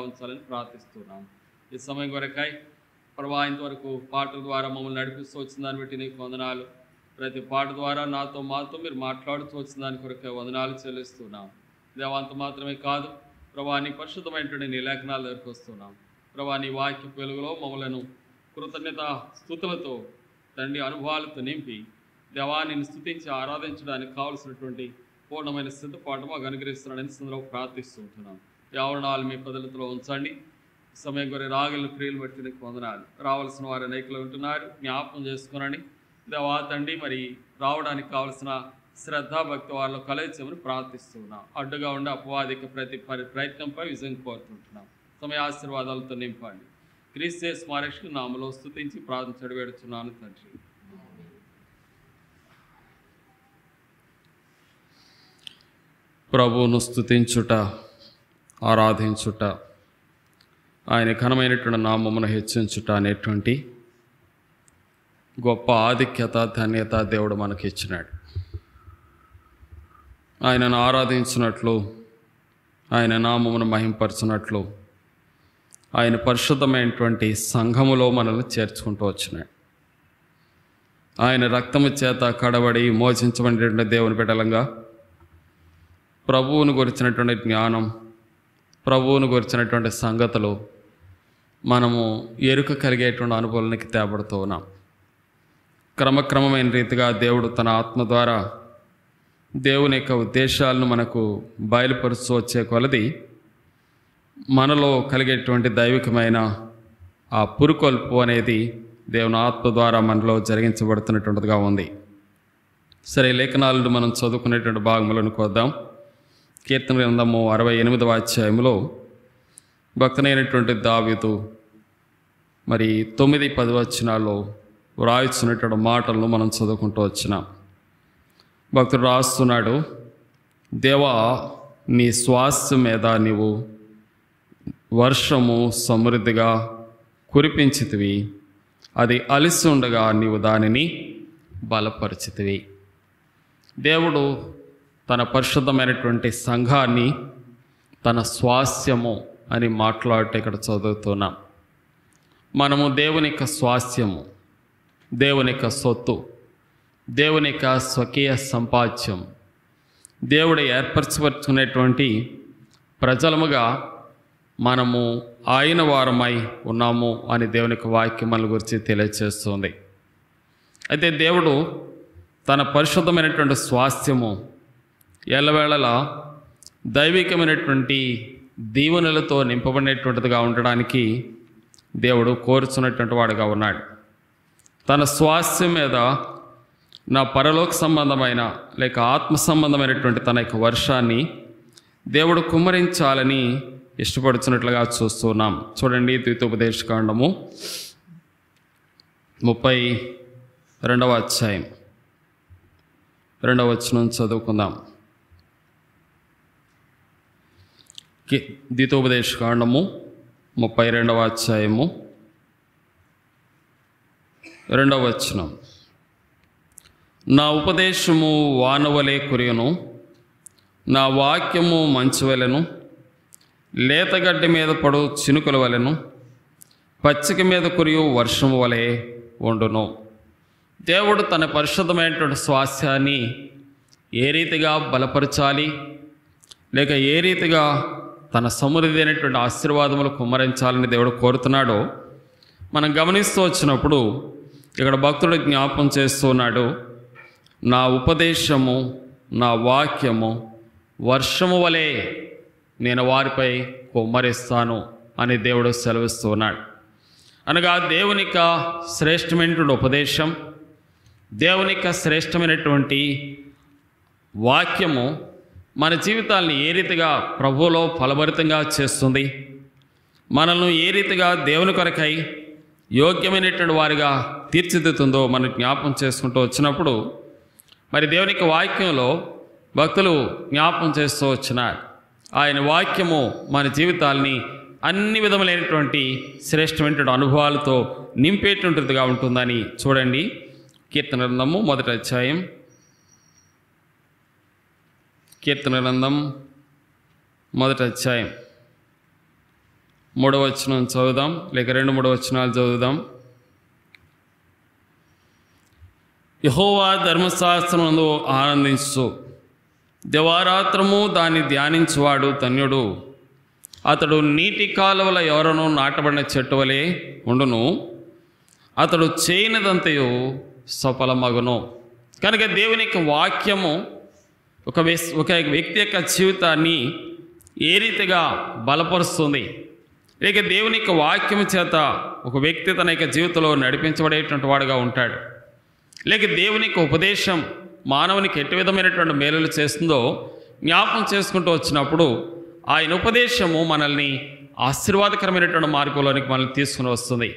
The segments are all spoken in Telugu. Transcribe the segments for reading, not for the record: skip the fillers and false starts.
ఉంచాలని ప్రార్థిస్తున్నాం. ఈ సమయం కొరకై ప్రభా ఇంతవరకు పాటల ద్వారా మమ్మల్ని నడిపిస్తూ వచ్చిన దాన్ని బట్టి నీకు వందనాలు. ప్రతి పాట ద్వారా మాతో మీరు మాట్లాడుతూ వచ్చిన దాని కొరకై వందనాలు చెల్లిస్తున్నాం. దేవంత మాత్రమే కాదు ప్రభా, నీ పరిశుద్ధమైనటువంటి నీ లేఖనాల దగ్గరికి వస్తున్నాం. ప్రభా, నీ వాక్య వెలుగులో మమ్మలను కృతజ్ఞత స్తుతులతో తండ్రి అనుభవాలతో నింపి దేవాన్ని స్తుతించి ఆరాధించడానికి కావలసినటువంటి పూర్ణమైన సిద్ధపాటు మాకు అనుగ్రహిస్తున్నాడని సందర్భంలో ప్రార్థిస్తూ ఉంటున్నాం. యావరణాలు మీ పద్ధతిలో ఉంచండి. సమయం కొరకు రాగలను క్రియలు బట్టి నీకు వందనాలు. రావాల్సిన వారు అనేకలు ఉంటున్నారు, జ్ఞాపకం చేసుకునండి దేవా తండ్రి. మరి రావడానికి కావలసిన శ్రద్ధాభక్తి వాళ్ళలో కలయించమని ప్రార్థిస్తున్నాం. అడ్డుగా ఉండే అపవాదిక ప్రతి ప్రయత్నంపై విజయం కోరుతుంటున్నాం. సమయ ఆశీర్వాదాలతో నింపండి. క్రీస్తు స్మారక్షకు నామలో స్తుతించి ప్రార్థించడం వేడుచున్నాను తండ్రి. ప్రభువును స్తుతించుట, ఆరాధించుట, ఆయన ఘనమైనటువంటి నామమును హెచ్చించుట అనేటువంటి గొప్ప ఆధిక్యత, ధన్యత దేవుడు మనకి ఇచ్చినాడు. ఆయనను ఆరాధించినట్లు, ఆయన నామమును మహింపరచినట్లు ఆయన పరిశుద్ధమైనటువంటి సంఘములో మనల్ని చేర్చుకుంటూ వచ్చినాడు. ఆయన రక్తము చేత కడబడి మోచించబడినటువంటి దేవుని బిడ్డలంగా ప్రభువును గురించినటువంటి జ్ఞానం, ప్రభువును గురించినటువంటి సంగతులు మనము ఎరుక కలిగేటువంటి అనుభవానికి తేబడుతూ ఉన్నాం. క్రమక్రమమైన రీతిగా దేవుడు తన ఆత్మ ద్వారా దేవుని యొక్క ఉద్దేశాలను మనకు బయలుపరుస్తూ వచ్చే కొలది మనలో కలిగేటువంటి దైవికమైన ఆ పురుకొల్పు అనేది దేవుని ఆత్మ ద్వారా మనలో జరిగించబడుతున్నటువంటిదిగా ఉంది. సరే, లేఖనాలను మనం చదువుకునేటువంటి భాగములను కొద్దాం. కీర్తన గ్రంథము 68వ అధ్యాయంలో భక్తునైనటువంటి దావీదు మరి 9-10 వచనాల్లో వ్రాయిస్తున్నటువంటి మాటలను మనం చదువుకుంటూ వచ్చినాం. భక్తుడు రాస్తున్నాడు, దేవా నీ స్వాస్థ్యం మీద నీవు వర్షము సమృద్ధిగా కురిపించితివి, అది అలిసి ఉండగా నీవు దానిని బలపరిచితివి. దేవుడు తన పరిశుద్ధమైనటువంటి సంఘాన్ని తన స్వాస్థ్యము అని మాట్లాడితే ఇక్కడ చదువుతున్నాం. మనము దేవుని యొక్క స్వాస్థ్యము, దేవుని యొక్క సొత్తు, దేవుని యొక్క స్వకీయ సంపాద్యం, దేవుడు ఏర్పరచుకునేటువంటి ప్రజలముగా మనము ఆయన వారమై ఉన్నాము అని దేవుని యొక్క వాక్యం మన గురించి తెలియజేస్తుంది. అయితే దేవుడు తన పరిశుద్ధమైనటువంటి స్వాస్థ్యము ఎల్లవేళలా దైవికమైనటువంటి దీవెనలతో నింపబడినటువంటిదిగా ఉండడానికి దేవుడు కోరుచున్నటువంటి వాడుగా ఉన్నాడు. తన స్వాస్థ్యం మీద నా పరలోక సంబంధమైన లేక ఆత్మ సంబంధమైనటువంటి తన యొక్క వర్షాన్ని దేవుడు కుమ్మరించాలని ఇష్టపడుతున్నట్లుగా చూస్తున్నాం. చూడండి, ద్వితోపదేశకాండము 32వ అధ్యాయం 2వ వచనం చదువుకుందాం. ద్వితోపదేశకాండము 32వ అధ్యాయము 2వ వచనం. నా ఉపదేశము వానవలే కురియను, నా వాక్యము మంచు వలెను, లేతగడ్డి మీద పడు చినుకుల వలెను, పచ్చిక మీద కురియు వర్షము వలె ఉండును. దేవుడు తన పరిశుద్ధమైనటువంటి స్వాస్థ్యాన్ని ఏ రీతిగా బలపరచాలి, లేక ఏ రీతిగా తన సమృద్ధి అయినటువంటి ఆశీర్వాదములు కుమ్మరించాలని దేవుడు కోరుతున్నాడో మనం గమనిస్తూ వచ్చినప్పుడు ఇక్కడ భక్తుడు జ్ఞాపం చేస్తున్నాడు, నా ఉపదేశము, నా వాక్యము వర్షము వలె నేను వారిపై కుమ్మరిస్తాను అని దేవుడు సెలవిస్తున్నాడు. అనగా దేవుని యొక్క శ్రేష్టమైనటువంటి ఉపదేశం, దేవుని యొక్క శ్రేష్టమైనటువంటి వాక్యము మన జీవితాల్ని ఏ రీతిగా ప్రభువులో ఫలభరితంగా చేస్తుంది, మనల్ని ఏ రీతిగా దేవుని కొరకై యోగ్యమైనటువంటి వారిగా తీర్చిదిద్దుతుందో మనం జ్ఞాపం చేసుకుంటూ వచ్చినప్పుడు మరి దేవుని యొక్క వాక్యంలో భక్తులు జ్ఞాపం చేస్తూ వచ్చినారు. ఆయన వాక్యము మన జీవితాల్ని అన్ని విధములైనటువంటి శ్రేష్టమైనటువంటి అనుభవాలతో నింపేటువంటిదిగా ఉంటుందని చూడండి. కీర్తన గ్రంథము 1వ అధ్యాయం, కీర్తన గ్రంథం 1వ అధ్యాయం 3వ వచనం చదువుదాం, లేక 2-3 వచనాలు చదువుదాం. యెహోవా ధర్మశాస్త్రమునందు ఆనందించు, దివారాత్రము దాన్ని ధ్యానించువాడు ధన్యుడు. అతడు నీటి కాలువల ఎవరనో నాటబడిన చెట్టు వలె ఉండును, అతడు చేయనిదంతయు సఫలమగును. కనుక దేవుని యొక్క వాక్యము ఒక వ్యక్తి యొక్క జీవితాన్ని ఏ రీతిగా బలపరుస్తుంది, లేక దేవుని యొక్క వాక్యము చేత ఒక వ్యక్తి తన యొక్క జీవితంలో నడిపించబడేటువంటి వాడుగా ఉంటాడు, లేక దేవుని యొక్క ఉపదేశం మానవునికి ఎట్టి విధమైనటువంటి మేలులు చేస్తుందో జ్ఞాపకం చేసుకుంటూ వచ్చినప్పుడు ఆయన ఉపదేశము మనల్ని ఆశీర్వాదకరమైనటువంటి మార్గంలోనికి మనల్ని తీసుకుని వస్తుంది.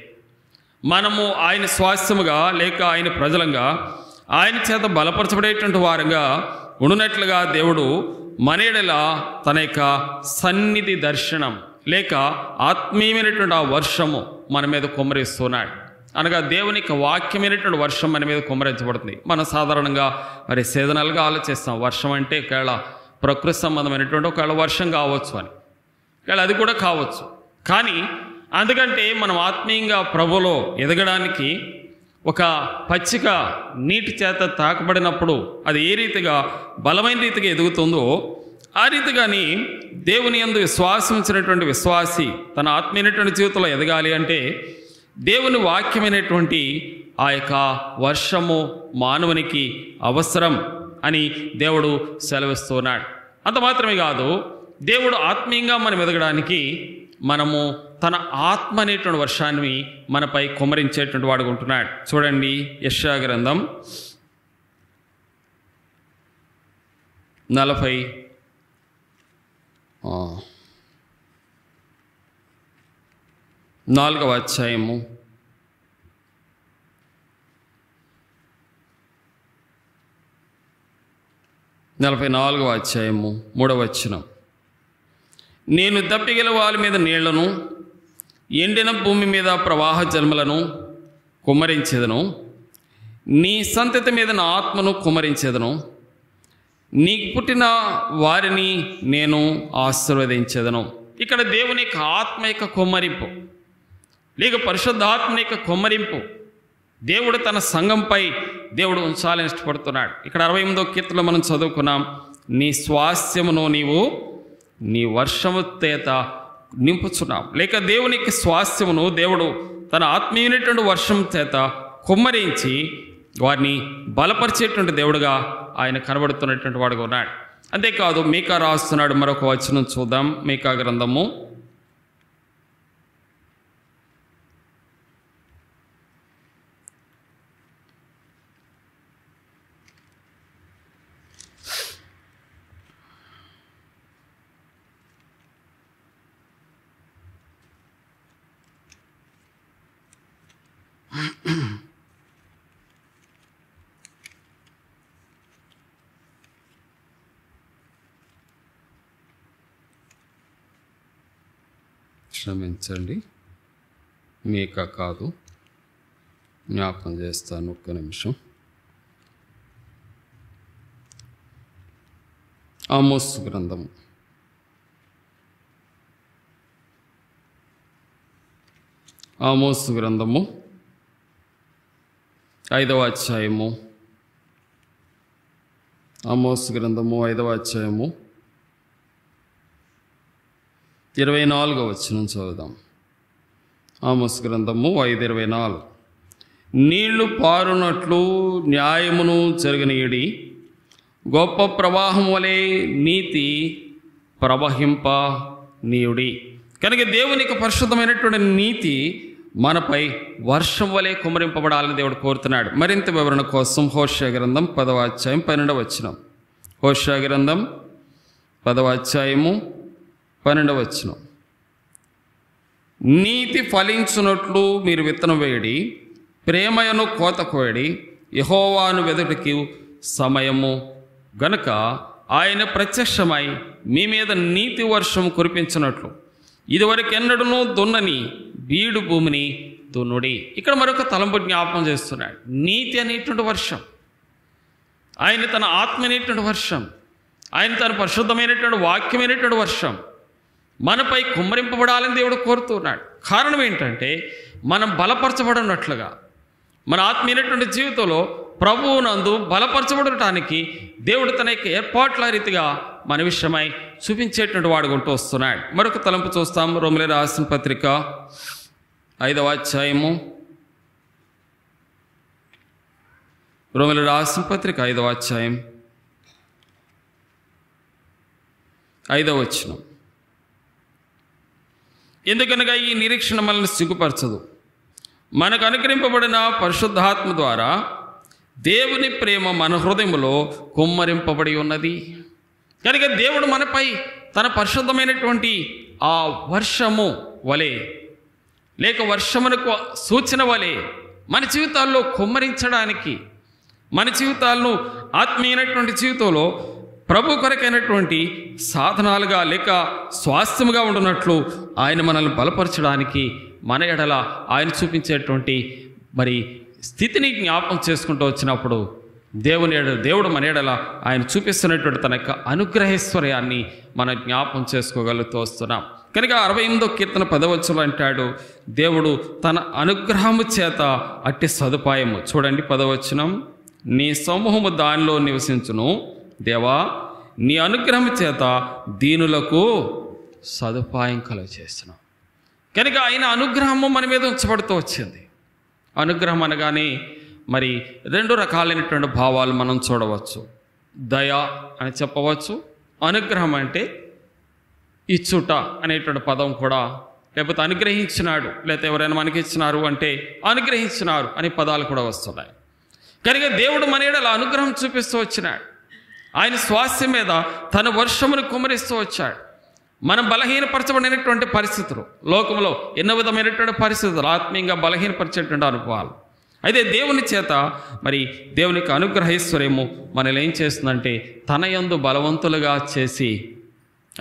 మనము ఆయన స్వాస్థ్యముగా లేక ఆయన ప్రజలంగా ఆయన చేత బలపరచబడేటువంటి వారంగా ఉండునట్లుగా దేవుడు మన ఎడల తన యొక్క సన్నిధి దర్శనం లేక ఆత్మీయమైనటువంటి ఆ వర్షము మన మీద కుమ్మరిస్తున్నాడు. అనగా దేవుని యొక్క వాక్యమైనటువంటి వర్షం మన మీద కుమ్మరించబడుతుంది. మనం సాధారణంగా మరి సీజనల్గా ఆలోచిస్తాం, వర్షం అంటే ఒకవేళ ప్రకృతి సంబంధమైనటువంటి ఒకవేళ వర్షం కావచ్చు అని, ఒకవేళ అది కూడా కావచ్చు. కానీ అందుకంటే మనం ఆత్మీయంగా ప్రభువులో ఎదగడానికి ఒక పచ్చిక నీటి చేత తాకబడినప్పుడు అది ఏ రీతిగా బలమైన రీతిగా ఎదుగుతుందో ఆ రీతిగాని దేవుని యందు విశ్వాసం ఉంచినటువంటి విశ్వాసి తన ఆత్మీయమైనటువంటి జీవితంలో ఎదగాలి అంటే దేవుని వాక్యమైనటువంటి ఆ యొక్క వర్షము మానవునికి అవసరం అని దేవుడు సెలవిస్తున్నాడు. అంత మాత్రమే కాదు, దేవుడు ఆత్మీయంగా మనం ఎదగడానికి మనము తన ఆత్మ అనేటువంటి వర్షాన్ని మనపై కుమ్మరించేటువంటి వాడుగా ఉంటున్నాడు. చూడండి, యెషయా గ్రంథం 44వ అధ్యాయము 44వ అధ్యాయము 3వ వచనం. నేను దప్పిగల వాళ్ళ మీద నీళ్లను, ఎండిన భూమి మీద ప్రవాహ జలములను కుమ్మరించేదను, నీ సంతతి మీద నా ఆత్మను కుమ్మరించేదను, నీకు పుట్టిన వారిని నేను ఆశీర్వదించేదను. ఇక్కడ దేవుని యొక్క ఆత్మ యొక్క కుమ్మరింపు లేక పరిశుద్ధాత్మ యొక్క కుమ్మరింపు దేవుడు తన సంఘంపై దేవుడు ఉంచాలని ఇష్టపడుతున్నాడు. ఇక్కడ 68వ కీర్తనలో మనం చదువుకున్నాం, నీ స్వాస్థ్యమును నీవు నీ వర్షము చేత నింపుచున్నావు. లేక దేవుని యొక్క స్వాస్థ్యమును దేవుడు తన ఆత్మీయమైనటువంటి వర్షం చేత కుమ్మరించి వారిని బలపరిచేటువంటి దేవుడుగా ఆయన కనబడుతున్నటువంటి వాడుగా ఉన్నాడు. అంతేకాదు, మీకా రాస్తున్నాడు, మరొక వచనం చూద్దాం. మీకా గ్రంథము 'క్షమించండి, మీకా కాదు, జ్ఞాపకం చేస్తాను, ఒక్క నిమిషం. ఆమోసు గ్రంథము 5వ అధ్యాయము. ఆమోసు గ్రంథము 5వ అధ్యాయము 24వ వచనం చదువుదాం. ఆమోసు గ్రంథము 5:24. నీళ్లు పారునట్లు న్యాయమును జరగనీయుడి, గొప్ప ప్రవాహం వలె నీతి ప్రవహింప నీయుడి. కనుక దేవునికి పరిశుద్ధమైనటువంటి నీతి మనపై వర్షం వలె కుమ్మరింపబడాలని దేవుడు కోరుతున్నాడు. మరింత వివరణ కోసం హోషేయ గ్రంథం 10వ అధ్యాయం 12వ వచనం. హోషేయ గ్రంథం 10వ అధ్యాయము 12వ వచనం. నీతి ఫలించునట్లు మీరు విత్తనం వేయడి, ప్రేమయను కోత కోయడి, యెహోవాను వెదుటకి సమయము గనుక ఆయన ప్రత్యక్షమై మీ మీద నీతి వర్షం కురిపించినట్లు ఇదివరకెన్నడూ దున్నని బీడు భూమిని దున్నుడి. ఇక్కడ మరొక తలంపు జ్ఞాపకం చేస్తున్నాడు. నీతి అనేటువంటి వర్షం, ఆయన తన ఆత్మ అనేటువంటి వర్షం, ఆయన తన పరిశుద్ధమైనటువంటి వాక్యమైనటువంటి వర్షం, మనపై కుమ్మరింపబడాలని దేవుడు కోరుతున్నాడు. కారణం ఏంటంటే మనం బలపరచబడినట్లుగా మన ఆత్మీయమైనటువంటి జీవితంలో ప్రభువునందు బలపరచబడటానికి దేవుడు తన యొక్క ఏర్పాట్ల రీతిగా మన విషయమై చూపించేటువంటి వాడు ఉంటూ వస్తున్నాడు. మరొక తలంపు చూస్తాం. రోమీయులకు రాసిన పత్రిక 5వ అధ్యాయము, రోమీయులకు రాసిన పత్రిక 5వ అధ్యాయం 5వ వచనం. ఎందుకనగా ఈ నిరీక్షణ మనల్ని సిగ్గుపరచదు, మనకు అనుగ్రహింపబడిన పరిశుద్ధాత్మ ద్వారా దేవుని ప్రేమ మన హృదయములో కుమ్మరింపబడి ఉన్నది. కనుక దేవుడు మనపై తన పరిశుద్ధమైనటువంటి ఆ వర్షము వలె లేక వర్షమునకు సూచన వలె మన జీవితాల్లో కుమ్మరించడానికి, మన జీవితాలను ఆత్మీయమైనటువంటి జీవితంలో ప్రభు కొరకైనటువంటి సాధనాలుగా లేక స్వాస్థ్యముగా ఉండునట్లు ఆయన మనల్ని బలపరచడానికి మన ఎడల ఆయన చూపించేటువంటి మరి స్థితిని జ్ఞాపకం చేసుకుంటూ వచ్చినప్పుడు దేవుడు మన ఎడల ఆయన చూపిస్తున్నటువంటి తన యొక్క అనుగ్రహేశ్వర్యాన్ని మనం జ్ఞాపకం చేసుకోగలుగుతూ వస్తున్నాం. కనుక 68వ కీర్తన 10వ వచనంలో అంటాడు, దేవుడు తన అనుగ్రహము చేత అట్టి సదుపాయము. చూడండి 10వ వచనం, నీ సమూహము దానిలో నివసించును, దేవా నీ అనుగ్రహం చేత దీనులకు సదుపాయం కలుగజేస్తున్నాం. కనుక ఆయన అనుగ్రహము మన మీద ఉంచబడుతూ వచ్చింది. అనుగ్రహం అనగానే మరి 2 రకాలైనటువంటి భావాలు మనం చూడవచ్చు. దయ అని చెప్పవచ్చు. అనుగ్రహం అంటే ఇచ్చుట అనేటువంటి పదం కూడా, లేకపోతే అనుగ్రహించినాడు, లేకపోతే ఎవరైనా మనకి ఇచ్చినారు అంటే అనుగ్రహించినారు అనే పదాలు కూడా వస్తున్నాయి. కనుక దేవుడు మన ఎడల అనుగ్రహం చూపిస్తూ వచ్చినాడు. ఆయన స్వాస్థ్యం మీద తన వర్షమును కుమ్మరిస్తూ వచ్చాడు. మనం బలహీనపరచబడినటువంటి పరిస్థితులు, లోకంలో ఎన్నో విధమైనటువంటి పరిస్థితులు, ఆత్మీయంగా బలహీనపరిచేటువంటి అనుభవాలు. అయితే దేవుని చేత మరి దేవునికి అనుగ్రహైశ్వర్యము మనల్ని ఏం చేస్తుందంటే తన యందు బలవంతులుగా చేసి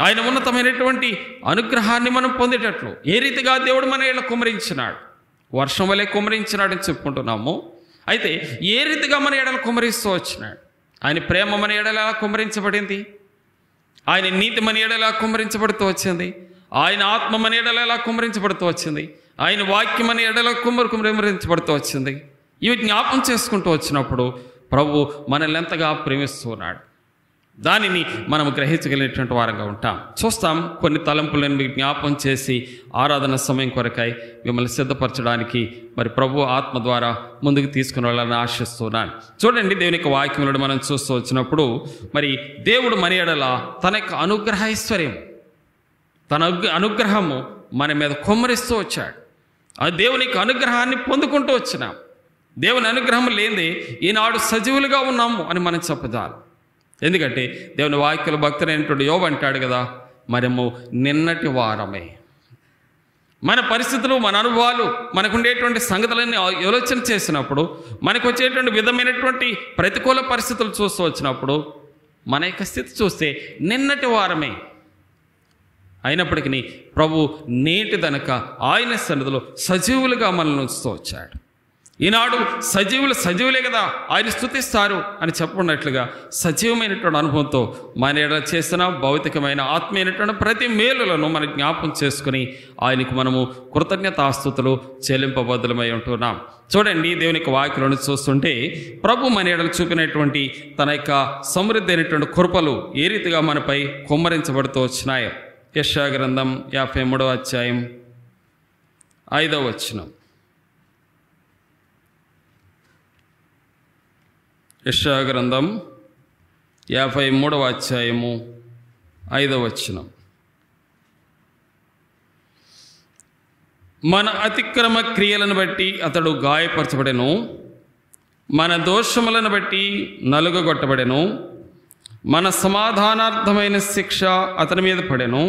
ఆయన ఉన్నతమైనటువంటి అనుగ్రహాన్ని మనం పొందేటట్లు ఏ రీతిగా దేవుడు మన ఎడల కుమ్మరించినాడు, వర్షం వలె కుమ్మరించినాడు అని చెప్పుకుంటున్నాము. అయితే ఏ రీతిగా మన ఎడల కుమ్మరిస్తూ వచ్చినాడు. ఆయన ప్రేమ మన ఎడల ఎలా కుమ్మరించబడింది, ఆయన నీతి మన ఎడల ఎలా కుమ్మరించబడుతూ వచ్చింది, ఆయన ఆత్మ మన ఎడల ఎలా కుమ్మరించబడుతూ వచ్చింది, ఆయన వాక్యం మన ఎడల కుమ్మరించబడుతూ వచ్చింది. ఇవి జ్ఞాపం చేసుకుంటూ వచ్చినప్పుడు ప్రభు మనల్ని ఎంతగా ప్రేమిస్తున్నాడు దానిని మనం గ్రహించగలిగినటువంటి వారంగా ఉంటాం. చూస్తాం కొన్ని తలంపులను మీకు జ్ఞాపం చేసి ఆరాధన సమయం కొరకై మిమ్మల్ని సిద్ధపరచడానికి మరి ప్రభు ఆత్మ ద్వారా ముందుకు తీసుకుని వెళ్ళాలని ఆశిస్తున్నాను. చూడండి, దేవుని యొక్క వాక్యములను మనం చూస్తూ వచ్చినప్పుడు మరి దేవుడు మన ఎడల తన యొక్క అనుగ్రహైశ్వర్యం, తన అనుగ్రహము మన మీద కుమ్మరిస్తూ వచ్చాడు. ఆ దేవుని యొక్క అనుగ్రహాన్ని పొందుకుంటూ వచ్చినాం. దేవుని అనుగ్రహం లేనిదే ఈనాడు సజీవులుగా ఉన్నాము అని మనం చెప్పజాలి. ఎందుకంటే దేవుని వాక్యుల భక్తులైనటువంటి యోబు అంటాడు కదా, మనము నిన్నటి వారమే. మన పరిస్థితులు, మన అనుభవాలు, మనకుండేటువంటి సంగతులన్నీ ఆలోచన చేసినప్పుడు, మనకు వచ్చేటువంటి విధమైనటువంటి ప్రతికూల పరిస్థితులు చూస్తూ వచ్చినప్పుడు మన యొక్క స్థితి చూస్తే నిన్నటి వారమే. అయినప్పటికీ ప్రభు నేటిదనక ఆయన సన్నిధిలో సజీవులుగా మనల్ని ఉంచుతూ వచ్చాడు. ఈనాడు సజీవులే కదా ఆయన స్తుతిస్తారు అని చెప్పుకున్నట్లుగా సజీవమైనటువంటి అనుభవంతో మన ఎడల చేసిన భౌతికమైన ఆత్మీయమైనటువంటి ప్రతి మేలులను మనం జ్ఞాపం చేసుకుని ఆయనకు మనము కృతజ్ఞతాస్తుతులు చెల్లింపబద్ధులమై ఉంటున్నాం. చూడండి, దేవుని యొక్క వాక్యలను చూస్తుంటే ప్రభు మన ఎడల చూపినటువంటి తన యొక్క సమృద్ధి అయినటువంటి కృపలు ఏ రీతిగా మనపై కుమ్మరించబడుతూ వచ్చినాయో. యెషయా గ్రంథం 53వ అధ్యాయం 5వ వచనం. యెషయా గ్రంథం 53వ అధ్యాయము 5వ వచనం. మన అతిక్రమ క్రియలను బట్టి అతడు గాయపరచబడెను, మన దోషములను బట్టి నలుగగొట్టబడెను, మన సమాధానార్థమైన శిక్ష అతని మీద పడెను,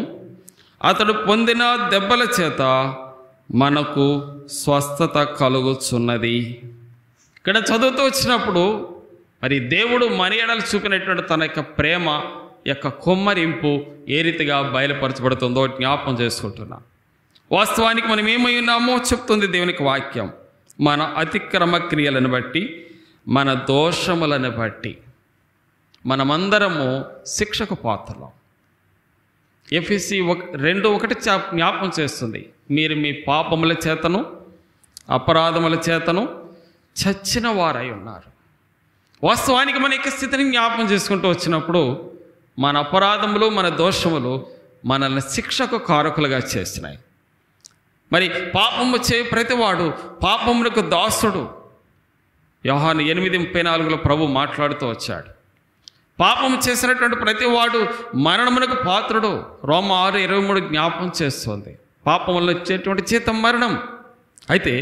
అతడు పొందిన దెబ్బల చేత మనకు స్వస్థత కలుగుచున్నది. ఇక్కడ చదువుతూ వచ్చినప్పుడు మరి దేవుడు మన ఎడల చూపినటువంటి తన యొక్క ప్రేమ యొక్క కుమ్మరింపు ఏ రీతిగా బయలుపరచబడుతుందో జ్ఞాపకం చేసుకుంటున్నాం. వాస్తవానికి మనం ఏమై ఉన్నామో చెప్తుంది దేవునికి వాక్యం. మన అతిక్రమ క్రియలను బట్టి, మన దోషములను బట్టి మనమందరము శిక్షకు పాత్రలం. ఎఫెసీ 2:1 జ్ఞాపకం చేస్తుంది, మీరు మీ పాపముల చేతను అపరాధముల చేతను చచ్చిన వారై ఉన్నారు. వాస్తవానికి మన యొక్క స్థితిని జ్ఞాపకం చేసుకుంటూ వచ్చినప్పుడు మన అపరాధములు మన దోషములు మనల్ని శిక్షకు కారకులుగా చేసినాయి. మరి పాపము చే ప్రతివాడు పాపములకు దాసుడు. యోహాను 8:34 ప్రభు మాట్లాడుతూ వచ్చాడు. పాపము చేసినటువంటి ప్రతివాడు మరణమునకు పాత్రుడు. రోమ 6:23 జ్ఞాపకం చేస్తుంది. పాపములో వచ్చేటువంటి జీతం మరణం. అయితే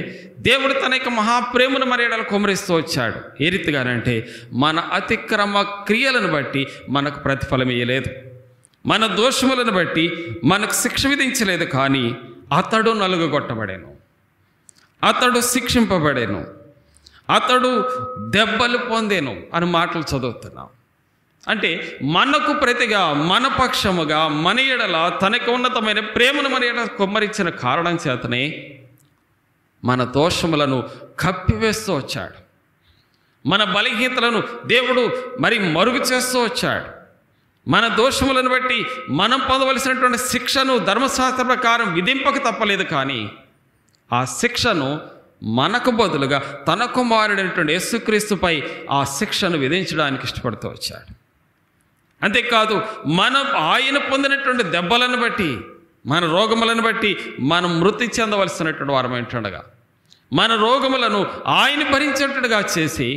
దేవుడు తన యొక్క మహాప్రేమను మర్యాదలు కుమరిస్తూ వచ్చాడు. ఏ రీతిగానంటే మన అతిక్రమ క్రియలను బట్టి మనకు ప్రతిఫలం ఇయ్యలేదు, మన దోషములను బట్టి మనకు శిక్ష విధించలేదు. కానీ అతడు నలుగుగొట్టబడేను, అతడు శిక్షింపబడేను, అతడు దెబ్బలు పొందేను అని మాటలు చదువుతున్నాం. అంటే మనకు ప్రతిగా మన పక్షముగా మన ఎడల తనకు ఉన్నతమైన ప్రేమను మన ఎడల కుమ్మరించిన కారణం చేతనే మన దోషములను కప్పివేస్తూ వచ్చాడు. మన బలహీనతలను దేవుడు మరి మరుగు చేస్తూ వచ్చాడు. మన దోషములను బట్టి మనం పొందవలసినటువంటి శిక్షను ధర్మశాస్త్ర ప్రకారం విధింపక తప్పలేదు. కానీ ఆ శిక్షను మనకు బదులుగా తన కుమారుడైనటువంటి యేసుక్రీస్తుపై ఆ శిక్షను విధించడానికి ఇష్టపడుతూ వచ్చాడు. అంతేకాదు ఆయన పొందినటువంటి దెబ్బలను బట్టి మన రోగములను బట్టి మనం మృతి చెందవలసినటువంటి వారం ఏంటనగా మన రోగములను ఆయన భరించేటట్టుగా చేసి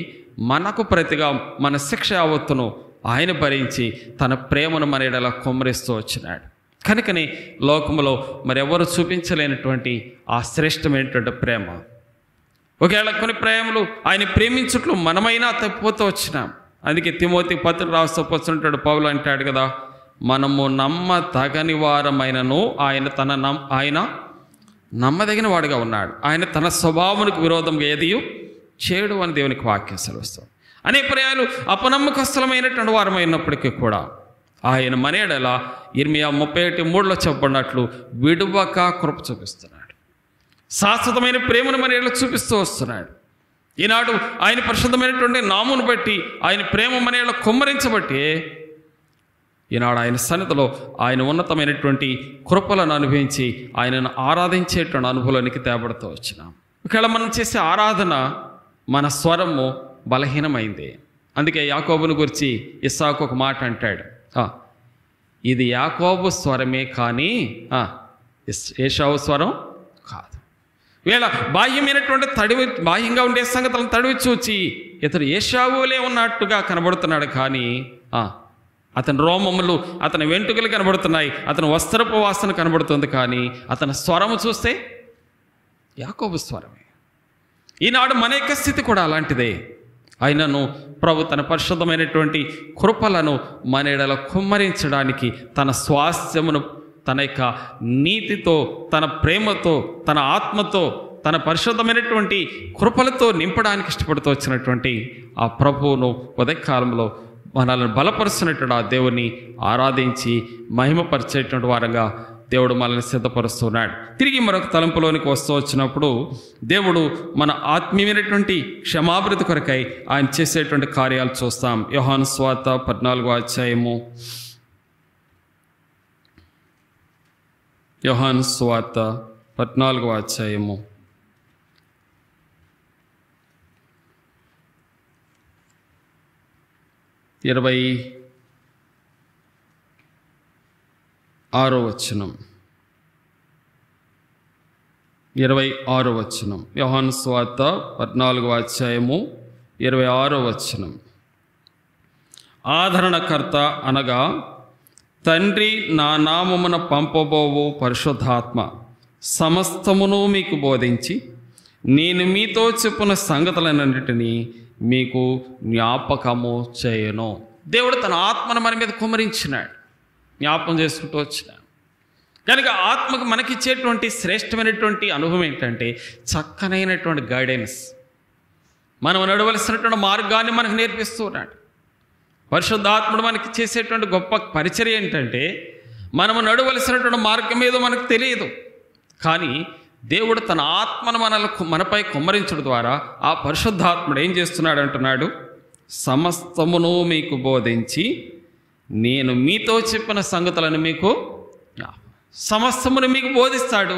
మనకు ప్రతిగా మన శిక్ష యావత్తును ఆయన భరించి తన ప్రేమను మన ఎడల కుమ్మరిస్తూ వచ్చినాడు. కనుకనే లోకములో మరెవరు చూపించలేనటువంటి ఆ శ్రేష్టమైనటువంటి ప్రేమ. ఒకవేళ కొన్ని ప్రేమలు ఆయన ప్రేమించుట్లు మనమైనా తప్పిపోతూ వచ్చినాం. అందుకే తిమోతి పత్రిక రాస్తూ వచ్చినటువంటి పౌలు అంటాడు కదా, మనము నమ్మదగని వారమైనను ఆయన నమ్మదగిన వాడుగా ఉన్నాడు, ఆయన తన స్వభావానికి విరోధంగా ఏదియు చేయడు అని దేవునికి వాక్యం సెలవుస్తాం. అనేక పర్యాయాలు అపనమ్మకస్తులమైనటువంటి వారమైనప్పటికీ కూడా ఆయన మన ఎడల ఇర్మియా 31:3 చెప్పబడినట్లు విడువక కృప చూపిస్తున్నాడు. శాశ్వతమైన ప్రేమను మన ఎడల చూపిస్తూ వస్తున్నాడు. ఈనాడు ఆయన పరిశుద్ధమైనటువంటి నామును బట్టి ఆయన ప్రేమ మన ఎడల కుమ్మరించబట్టి ఈనాడు ఆయన సన్నిధిలో ఆయన ఉన్నతమైనటువంటి కృపలను అనుభవించి ఆయనను ఆరాధించేటువంటి అనుభవానికి తేబడుతూ వచ్చినాం. ఒకవేళ మనం చేసే ఆరాధన మన స్వరము బలహీనమైంది. అందుకే యాకోబును గురించి ఇస్సాకు ఒక మాట అంటాడు, ఇది యాకోబు స్వరమే కానీ ఏశావు స్వరం కాదు. వీళ్ళ బాహ్యమైనటువంటి బాహ్యంగా ఉండే సంగతులను తడివి చూచి ఇతడు ఏశావులే ఉన్నట్టుగా కనబడుతున్నాడు. కానీ అతని రోమములు అతని వెంట్రుకలు కనబడుతున్నాయి, అతని వస్త్రపు వాసన కనబడుతుంది. కానీ అతని స్వరము చూస్తే యాకోబు స్వరమే. ఈనాడు మన యొక్క స్థితి కూడా అలాంటిదే. ఆయనను ప్రభు తన పరిశుద్ధమైనటువంటి కృపలను మన ఎడల కుమ్మరించడానికి తన స్వాస్థ్యమును తన యొక్క నీతితో, తన ప్రేమతో, తన ఆత్మతో, తన పరిశుద్ధమైనటువంటి కృపలతో నింపడానికి ఇష్టపడుతూ వచ్చినటువంటి ఆ ప్రభువును ఉదయకాలంలో మనల్ని బలపరుస్తున్నటువంటి ఆ దేవుని ఆరాధించి మహిమపరిచేటువంటి వారంగా దేవుడు మనల్ని సిద్ధపరుస్తున్నాడు. తిరిగి మరొక తలంపులోనికి వస్తూ వచ్చినప్పుడు దేవుడు మన ఆత్మీయమైనటువంటి క్షమాభివృద్ధి కొరకై ఆయన చేసేటువంటి కార్యాలు చూస్తాం. యోహాను సువార్త 14వ అధ్యాయము, యోహాను సువార్త 14వ అధ్యాయము 26వ వచనం, 26వ వచనం. యోహాను సువార్త 14వ అధ్యాయము 26వ వచనం. ఆదరణకర్త అనగా తండ్రి నా నామమున పంపబోవు పరిశుద్ధాత్మ సమస్తమును మీకు బోధించి నేను మీతో చెప్పిన సంగతులన్నిటినీ మీకు జ్ఞాపకము చేయను. దేవుడు తన ఆత్మను మన మీద కుమ్మరించినాడు, జ్ఞాపకం చేసుకుంటూ వచ్చినాడు. కనుక ఆత్మకు మనకిచ్చేటువంటి శ్రేష్టమైనటువంటి అనుభవం ఏంటంటే చక్కనైనటువంటి గైడెన్స్. మనం నడవలసినటువంటి మార్గాన్ని మనకు నేర్పిస్తూ ఉన్నాడు. పరిశుద్ధాత్ముడు మనకి చేసేటువంటి గొప్ప పరిచర్య ఏంటంటే మనము నడవలసినటువంటి మార్గం ఏదో మనకు తెలియదు, కానీ దేవుడు తన ఆత్మను మనపై కుమ్మరించడం ద్వారా ఆ పరిశుద్ధాత్ముడు ఏం చేస్తున్నాడు అంటున్నాడు, సమస్తమును మీకు బోధించి నేను మీతో చెప్పిన సంగతులను మీకు సమస్తమును మీకు బోధిస్తాడు.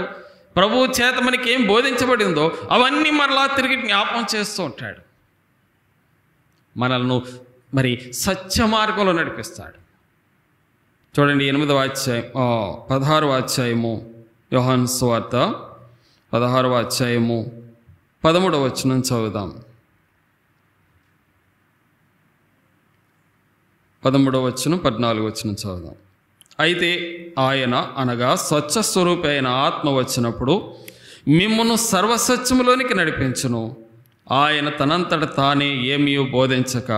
ప్రభువు చేత మనకి ఏం బోధించబడిందో అవన్నీ మరలా తిరిగి జ్ఞాపకం చేస్తూ ఉంటాడు. మనల్ని మరి సత్య మార్గంలో నడిపిస్తాడు. చూడండి 8వ అధ్యాయం 16వ అధ్యాయము యోహాను సువార్త 16వ అధ్యాయము 13వ వచనం చదువుదాం. 13వ వచనం 14వ వచనం చదువుదాం. అయితే ఆయన అనగా స్వచ్ఛ స్వరూపి అయిన ఆత్మ వచ్చినప్పుడు మిమ్మును సర్వసత్యములోనికి నడిపించును. ఆయన తనంతట తానే ఏమీ బోధించక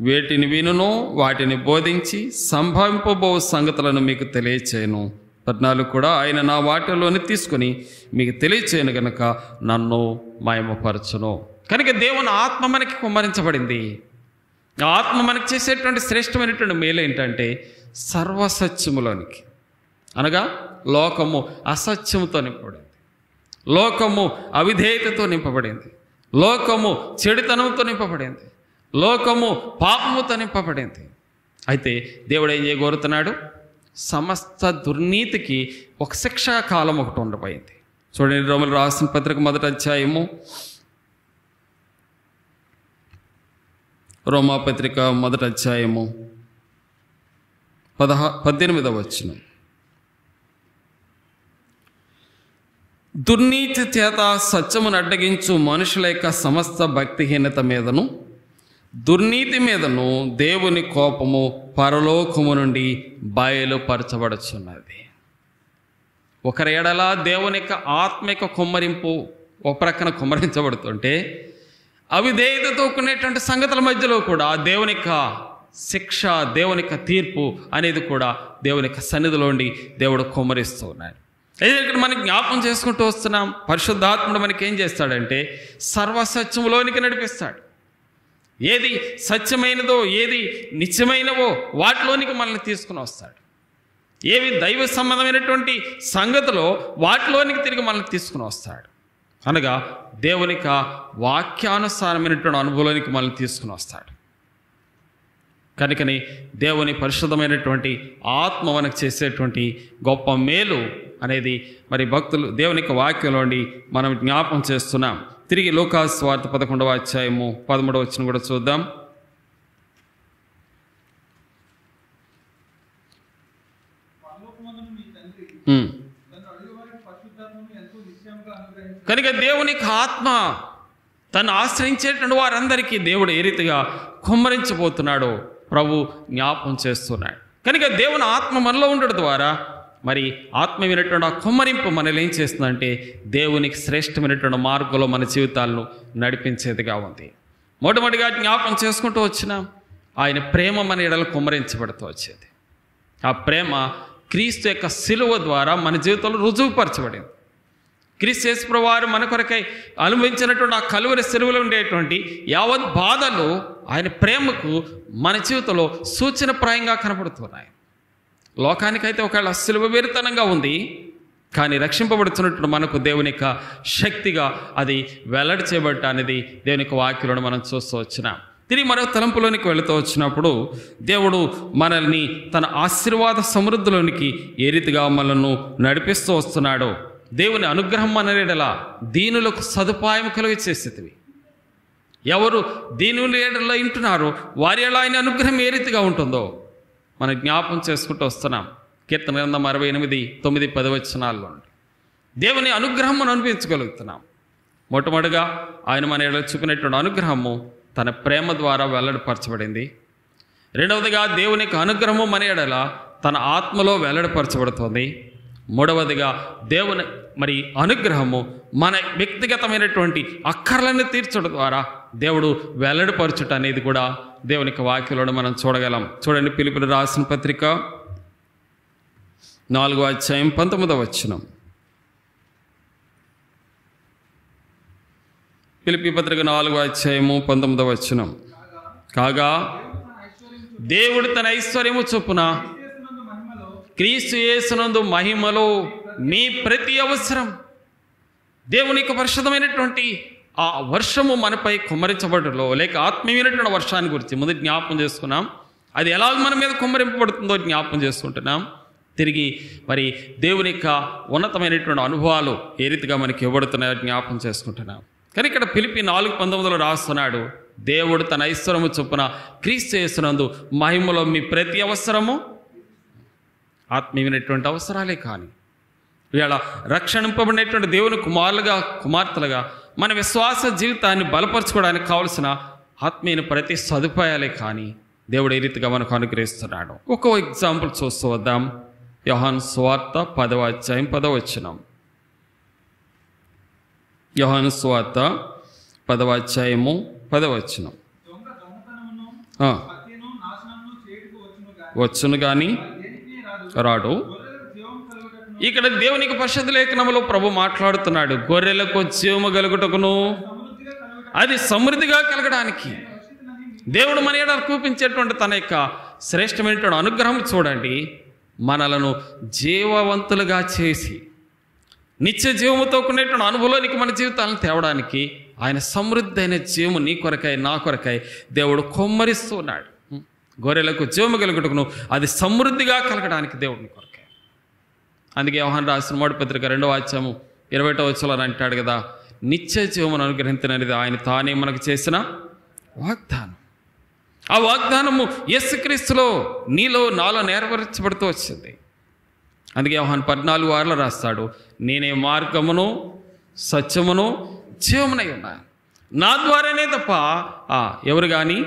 వేటిని వినునో వాటిని బోధించి సంభవింపబో సంగతులను మీకు తెలియచేయను. 14 కూడా ఆయన నా వాటిలోని తీసుకుని మీకు తెలియచేయను గనక నన్ను మహిమపరచును. కనుక దేవుని ఆత్మ మనకి కుమ్మరించబడింది. ఆ ఆత్మ మనకి చేసేటువంటి శ్రేష్టమైనటువంటి మేలు ఏంటంటే సర్వసత్యములోనికి, అనగా లోకము అసత్యముతో నింపబడింది, లోకము అవిధేయతతో నింపబడింది, లోకము చెడుతనంతో నింపబడింది, లోకము పాపముతో నింపబడింది. అయితే దేవుడు ఏం చేయగోరుతున్నాడు? సమస్త దుర్నీతికి ఒక శిక్షా కాలం ఒకటి ఉండబోయింది. చూడండి, రోమీయులకు రాసిన పత్రిక 1వ అధ్యాయము, రోమాపత్రిక 1వ అధ్యాయము 18వ వచనం. దుర్నీతి చేత సత్యమును అడ్డగించు మనుషుల యొక్క సమస్త భక్తిహీనత మీదను దుర్నీతి మీదను దేవుని కోపము పరలోకము నుండి బయలుపరచబడుచున్నది. ఒకరి ఎడల దేవుని యొక్క ఆత్మిక కుమ్మరింపు ఒక ప్రక్కన కుమ్మరించబడుతుంటే, అవిధేయతతో కూడినటువంటి సంగతుల మధ్యలో కూడా దేవుని యొక్క శిక్ష, దేవుని యొక్క తీర్పు అనేది కూడా దేవుని యొక్క సన్నిధిలోండి దేవుడు కుమ్మరిస్తూ ఉన్నాడు. అయితే ఇక్కడ మనకి జ్ఞాపకం చేసుకుంటూ వస్తున్నాం, పరిశుద్ధాత్ముడు మనకి ఏం చేస్తాడంటే సర్వసత్యములోనికి నడిపిస్తాడు. ఏది సత్యమైనదో, ఏది నిత్యమైనవో వాటిలోనికి మనల్ని తీసుకుని వస్తాడు. ఏవి దైవ సంబంధమైనటువంటి సంగతిలో వాటిలోనికి తిరిగి మనల్ని తీసుకుని వస్తాడు. అనగా దేవుని యొక్క వాక్యానుసారమైనటువంటి అనుభవంలోనికి మనల్ని తీసుకుని వస్తాడు. కనుకని దేవుని పరిశుద్ధమైనటువంటి ఆత్మ మనకు చేసేటువంటి గొప్ప మేలు అనేది మరి భక్తులు దేవుని యొక్క వాక్యంలోండి మనం జ్ఞాపకం చేస్తున్నాం. తిరిగి లూకాసు సువార్త 11వ అధ్యాయము 13వ వచనం కూడా చూద్దాం. కనుక దేవుని ఆత్మ తను ఆశ్రయించేటువంటి వారందరికీ దేవుడు ఏ రీతిగా కుమ్మరించబోతున్నాడో ప్రభు జ్ఞాపకం చేస్తున్నాడు. కనుక దేవుని ఆత్మ మనలో ఉండడం ద్వారా మరి ఆత్మీయమైనటువంటి ఆ కుమ్మరింపు మనల్ని ఏం చేస్తుందంటే దేవునికి శ్రేష్టమైనటువంటి మార్గంలో మన జీవితాలను నడిపించేదిగా ఉంది. మొట్టమొదటిగా జ్ఞాపకం చేసుకుంటూ వచ్చినాం, ఆయన ప్రేమ మన ఎడల కుమ్మరించబడుతూ వచ్చేది. ఆ ప్రేమ క్రీస్తు యొక్క శిలువ ద్వారా మన జీవితంలో రుజువుపరచబడింది. క్రీస్తు యేసు వారు మన కొరకై అనుభవించినటువంటి ఆ కలువరి శిలువలో ఉండేటువంటి యావత్ బాధలు ఆయన ప్రేమకు మన జీవితంలో సూచనప్రాయంగా కనబడుతున్నాయి. లోకానికైతే ఒకవేళ శిలువ వేరుతనంగా ఉంది, కానీ రక్షింపబడుతున్నట్టు మనకు దేవుని యొక్క శక్తిగా అది వెల్లడి చేయబట్ట అనేది దేవుని యొక్క వాక్యంలో మనం చూస్తూ వచ్చినాం. తిరిగి మరో తలంపులోనికి వెళుతూ వచ్చినప్పుడు దేవుడు మనల్ని తన ఆశీర్వాద సమృద్ధిలోనికి ఏ రీతిగా మనల్ని నడిపిస్తూ వస్తున్నాడో, దేవుని అనుగ్రహం అనేలా దీనులకు సదుపాయం కలిగి చేసేది. ఎవరు దీనుల ఏడలో వింటున్నారో వారి ఎలా ఆయన అనుగ్రహం ఏ రీతిగా ఉంటుందో మనం జ్ఞాపకం చేసుకుంటూ వస్తున్నాం. కీర్తన గ్రంథం 68, 9, 10 వచనాల్లో దేవుని అనుగ్రహం మనం అనిపించగలుగుతున్నాం. మొట్టమొదటిగా ఆయన మన ఏడలో చూపినటువంటి అనుగ్రహము తన ప్రేమ ద్వారా వెల్లడిపరచబడింది. రెండవదిగా దేవుని యొక్క అనుగ్రహము మన ఎడల తన ఆత్మలో వెల్లడిపరచబడుతుంది. మూడవదిగా దేవుని మరి అనుగ్రహము మన వ్యక్తిగతమైనటువంటి అక్కర్లను తీర్చడం ద్వారా దేవుడు వెల్లడిపరచుట అనేది కూడా దేవుని యొక్క వాక్యంలో మనం చూడగలం. చూడండి, ఫిలిప్పీయులకు రాసిన పత్రిక 4వ అధ్యాయం 19వ వచనం. ఫిలిప్పీ పత్రిక 4వ అధ్యాయము 19వ వచనం. కాగా దేవుడు తన ఐశ్వర్యము చొప్పున క్రీస్తు యేసునందు మహిమలో మీ ప్రతి అవసరం, దేవుని యొక్క పరిశుద్ధమైనటువంటి ఆ వర్షము మనపై కుమ్మరించబడలో లేక ఆత్మీయమైనటువంటి వర్షాన్ని గురించి ముందు జ్ఞాపకం చేసుకున్నాం. అది ఎలా మన మీద కుమ్మరింపబడుతుందో జ్ఞాపకం చేసుకుంటున్నాం. తిరిగి మరి దేవుని యొక్క ఉన్నతమైనటువంటి అనుభవాలు ఏ రీతిగా మనకి ఇవ్వబడుతున్నాయో జ్ఞాపకం చేసుకుంటున్నాం. కానీ ఇక్కడ ఫిలిప్పీ 4:19 రాస్తున్నాడు, దేవుడు తన ఐశ్వర్యము చొప్పున క్రీస్తు యేసునందు మహిమలో మీ ప్రతి అవసరము ఆత్మీయమైనటువంటి అవసరాలే కానీ ఇవాళ రక్షణింపబడినటువంటి దేవుని కుమారులుగా కుమార్తెలుగా మన విశ్వాస జీవితాన్ని బలపరచుకోవడానికి కావలసిన ఆత్మీయ ప్రతి సదుపాయాలే కానీ దేవుడు ఏ రీతిగా మనకు అనుగ్రహిస్తున్నాడు. ఒక్కో ఎగ్జాంపుల్ చూస్తూ వద్దాం. యోహాను సువార్త 10వ అధ్యాయం 10వ వచనం. యోహాను సువార్త 10వ అధ్యాయము 10వ వచనం. వచ్చును కానీ రాడు. ఇక్కడ దేవునికి పరిశుద్ధ లేఖనములో ప్రభు మాట్లాడుతున్నాడు, గొర్రెలకు జీవము కలుగుటకును అది సమృద్ధిగా కలగడానికి దేవుడు మన ఎడల చూపించేటువంటి తన యొక్క శ్రేష్టమైనటువంటి అనుగ్రహం చూడండి. మనలను జీవవంతులుగా చేసి నిత్య జీవముతో కూడినటువంటి అనుభవంలోనికి మన జీవితాలను తేవడానికి ఆయన సమృద్ధి అయిన జీవము నీ కొరకై నా కొరకై దేవుడు కొమ్మరిస్తున్నాడు. గొర్రెలకు జీవము కలుగుటకును అది సమృద్ధిగా కలగడానికి దేవుడిని కొరకై. అందుకే యోహాను రాసిన మొదటి పత్రిక 2వ అధ్యాయము 21వ వచనంలో అంటాడు కదా, నిత్య జీవమును అనుగ్రహించననేది ఆయన తానే మనకు చేసిన వాగ్దానం. ఆ వాగ్దానము యేసుక్రీస్తులో నీలో నాలో నెరవేర్చబడుతూ వచ్చింది. అందుకే యోహాను 14:6 రాస్తాడు, నేనే మార్గమును సత్యమును జీవమునై ఉన్నాను, నా ద్వారానే తప్ప ఎవరు కానీ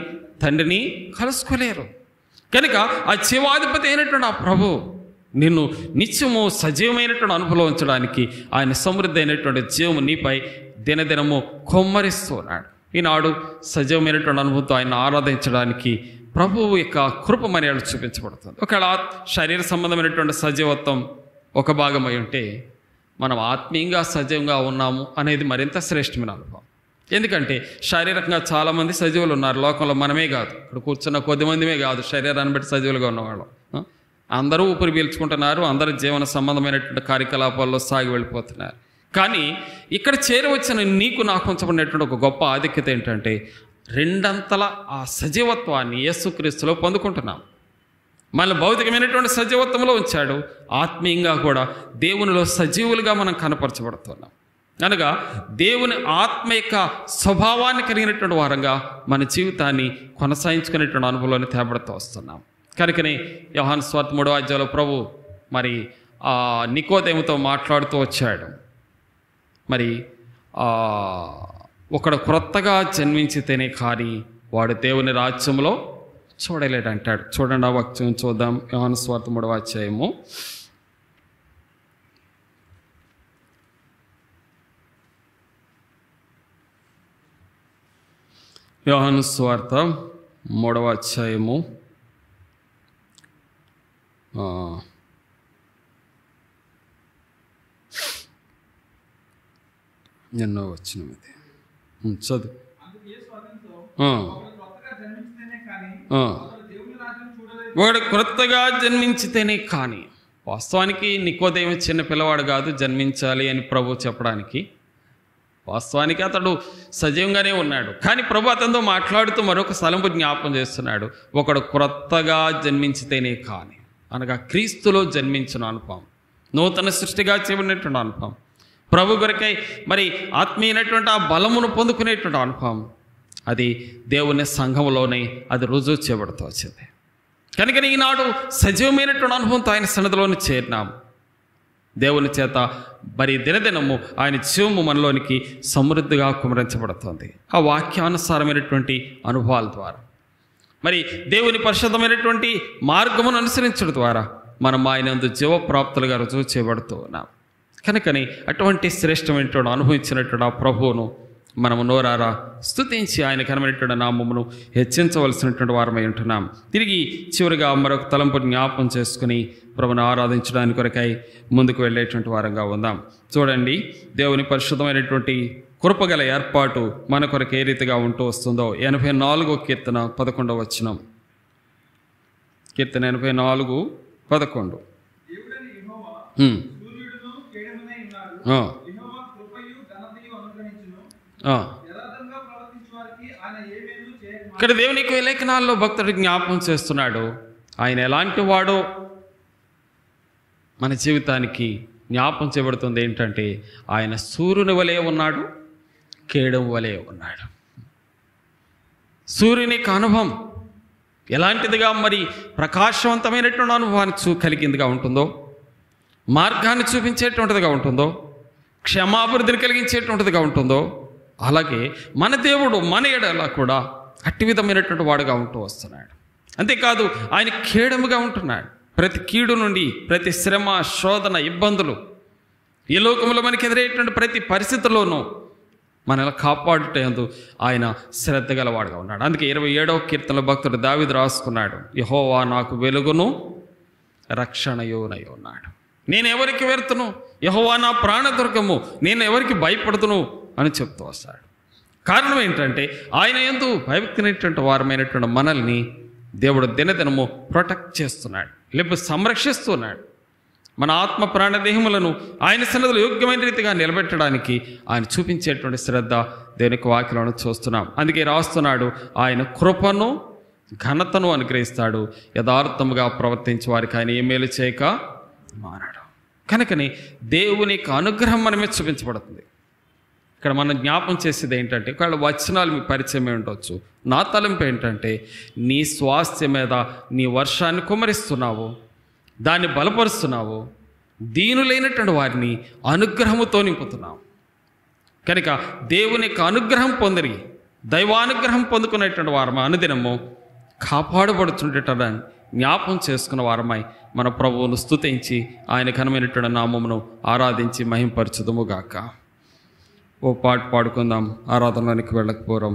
తండ్రిని కలుసుకోలేరు. కనుక ఆ జీవాధిపతి అయినటువంటి ఆ ప్రభు నిన్ను నిత్యము సజీవమైనటువంటి అనుభవం ఉంచడానికి ఆయన సమృద్ధి అయినటువంటి జీవము నీపై దినదినము కొమ్మరిస్తున్నాడు. ఈనాడు సజీవమైనటువంటి అనుభవంతో ఆయన ఆరాధించడానికి ప్రభువు యొక్క కృప మనయాలు చూపించబడుతుంది. ఒకవేళ శరీర సంబంధమైనటువంటి సజీవత్వం ఒక భాగమై ఉంటే మనం ఆత్మీయంగా సజీవంగా ఉన్నాము అనేది మరింత శ్రేష్టమైన అనుభవం. ఎందుకంటే శారీరకంగా చాలామంది సజీవులు ఉన్నారు లోకంలో. మనమే కాదు, ఇక్కడ కూర్చున్న కొద్దిమందిమే కాదు శరీరాన్ని బట్టి సజీవులుగా ఉన్నవాళ్ళం. అందరూ ఊపిరి పీల్చుకుంటున్నారు, అందరూ జీవన సంబంధమైనటువంటి కార్యకలాపాల్లో సాగి వెళ్ళిపోతున్నారు. కానీ ఇక్కడ చేరవచ్చిన నీకు నాకు ఉంచబడినటువంటి ఒక గొప్ప ఆధిక్యత ఏంటంటే రెండంతల ఆ సజీవత్వాన్ని యేసుక్రీస్తులో పొందుకుంటున్నాం. మన భౌతికమైనటువంటి సజీవత్వంలో ఉంచాడు, ఆత్మీయంగా కూడా దేవునిలో సజీవులుగా మనం కనపరచబడుతున్నాం. అనగా దేవుని ఆత్మ యొక్క స్వభావాన్ని కలిగినటువంటి వారంగా మన జీవితాన్ని కొనసాగించుకునేటువంటి అనుభవంలోని తేబడుతూ వస్తున్నాం. కనుకనే యోహాను సువార్త 3వ అధ్యాయంలో ప్రభు మరి నికోదేముతో మాట్లాడుతూ వచ్చాడు. మరి ఒకడు క్రొత్తగా జన్మించితేనే కానీ వాడు దేవుని రాజ్యంలో చూడలేడు అంటాడు. చూడండి ఆ వాక్యం చూద్దాం. యోహాను సువార్త 3వ అధ్యాయము యోహాను సువార్త 3వ అధ్యాయము ఎన్నో వచ్చిన చదువు. వాడు క్రొత్తగా జన్మించితేనే కానీ, వాస్తవానికి నికోదేము చిన్న పిల్లవాడు కాదు జన్మించాలి అని ప్రభు చెప్పడానికి. వాస్తవానికి అతడు సజీవంగానే ఉన్నాడు. కానీ ప్రభు అతనితో మాట్లాడుతూ మరొక స్థలంపు జ్ఞాపకం చేస్తున్నాడు, ఒకడు క్రొత్తగా జన్మించితేనే కానీ, అనగా క్రీస్తులో జన్మించిన అనుభవం, నూతన సృష్టిగా చేయబడినటువంటి అనుభవం, ప్రభు కొరకై మరి ఆత్మీయమైనటువంటి ఆ బలమును పొందుకునేటువంటి అనుభవం, అది దేవుని సంఘంలోనే అది రుజువు చేయబడుతూ వచ్చింది. కనుక ఈనాడు సజీవమైనటువంటి అనుభవంతో ఆయన సన్నిధిలోని చేరినాం. దేవుని చేత మరి దినదినము ఆయన జీవము మనలోనికి సమృద్ధిగా కుమరించబడుతుంది. ఆ వాక్యానుసారమైనటువంటి అనుభవాల ద్వారా మరి దేవుని పరిశుద్ధమైనటువంటి మార్గమును అనుసరించడం ద్వారా మనం ఆయనందు జీవప్రాప్తులుగా రుజువు చేయబడుతూ ఉన్నాం. కనుకని అటువంటి శ్రేష్టమైనటువంటి అనుభవించినటువంటి ఆ ప్రభువును మనము నోరారా స్తుతించి ఆయన ఘనమైనటువంటి నామమును హెచ్చించవలసినటువంటి వారమై ఉంటున్నాం. తిరిగి చివరిగా మరొక తలంపు జ్ఞాపకం చేసుకుని ప్రభుని ఆరాధించడానికి కొరకై ముందుకు వెళ్ళేటువంటి వారంగా ఉందాం. చూడండి, దేవుని పరిశుద్ధమైనటువంటి కృపగల ఏర్పాటు మన కొరకు ఏ రీతిగా ఉంటూ వస్తుందో. 84వ కీర్తన 11వ వచనం. కీర్తన 84:11. ఇక్కడ దేవునికి లేఖనాల్లో భక్తుడు జ్ఞాపకం చేస్తున్నాడు ఆయన ఎలాంటి వాడో, మన జీవితానికి జ్ఞాపం చేయబడుతుంది ఏంటంటే ఆయన సూర్యుని వలె ఉన్నాడు, కేడెము వలె ఉన్నాడు. సూర్యునికి అనుభవం ఎలాంటిదిగా మరి ప్రకాశవంతమైనటువంటి అనుభవాన్ని కలిగిందిగా ఉంటుందో, మార్గాన్ని చూపించేటువంటిదిగా ఉంటుందో, క్షమాభివృద్ధిని కలిగించేటువంటిదిగా ఉంటుందో, అలాగే మన దేవుడు మన ఎడల కూడా అట్టి విధమైనటువంటి వాడుగా ఉంటూ వస్తున్నాడు. అంతేకాదు ఆయన కేడముగా ఉంటున్నాడు. ప్రతి కీడు నుండి, ప్రతి శ్రమ, శోధన, ఇబ్బందులు, ఈ లోకంలో మనకి ఎదురయ్యేటువంటి ప్రతి పరిస్థితుల్లోనూ మనల్ని కాపాడుటందు ఆయన శ్రద్ధ గలవాడుగా ఉన్నాడు. అందుకే 27వ కీర్తనలో భక్తుడు దావీదు రాసుకున్నాడు, యెహోవా నాకు వెలుగును రక్షణయోనై ఉన్నాడు. నేను ఎవరికి వెళ్తును? యెహోవా నా ప్రాణదుర్గము, నేను ఎవరికి భయపడుతును అని చెప్తూ వస్తాడు. కారణం ఏంటంటే ఆయన యందు భయభక్తినటువంటి వారమైనటువంటి మనల్ని దేవుడు దినదినము ప్రొటెక్ట్ చేస్తున్నాడు, లేకపోతే సంరక్షిస్తున్నాడు. మన ఆత్మ ప్రాణదేహములను ఆయన సన్నిధిలో యోగ్యమైన రీతిగా నిలబెట్టడానికి ఆయన చూపించేటువంటి శ్రద్ధ దేవునికి వాక్యలను చూస్తున్నాం. అందుకే రాస్తున్నాడు, ఆయన కృపను ఘనతను అనుగ్రహిస్తాడు, యథార్థముగా ప్రవర్తించే వారికి ఆయన ఏ మేలు చేయక మానడు. కనుకని దేవునికి అనుగ్రహం మనమే చూపించబడుతుంది. ఇక్కడ మనం జ్ఞాపం చేసేది ఏంటంటే, ఒకవేళ వచనాలు మీ పరిచయమే ఉండొచ్చు, నా తలంపు ఏంటంటే నీ స్వాస్థ్యం మీద నీ వర్షాన్ని కుమ్మరిస్తున్నావు, దాన్ని బలపరుస్తున్నావు, దీనులైనటువంటి వారిని అనుగ్రహముతో నింపుతున్నావు. కనుక దేవుని యొక్క అనుగ్రహం పొందిరి, దైవానుగ్రహం పొందుకునేటువంటి వారమై అనుదినము కాపాడబడుతుండేటని జ్ఞాపం చేసుకున్న వారమై మన ప్రభువును స్తుతించి ఆయన ఘనమైనటువంటి నామమును ఆరాధించి మహింపరచుదుముగాక. ఓ పాట పాడుకుందాం ఆరాధనలోనికి వెళ్ళకపోవడం.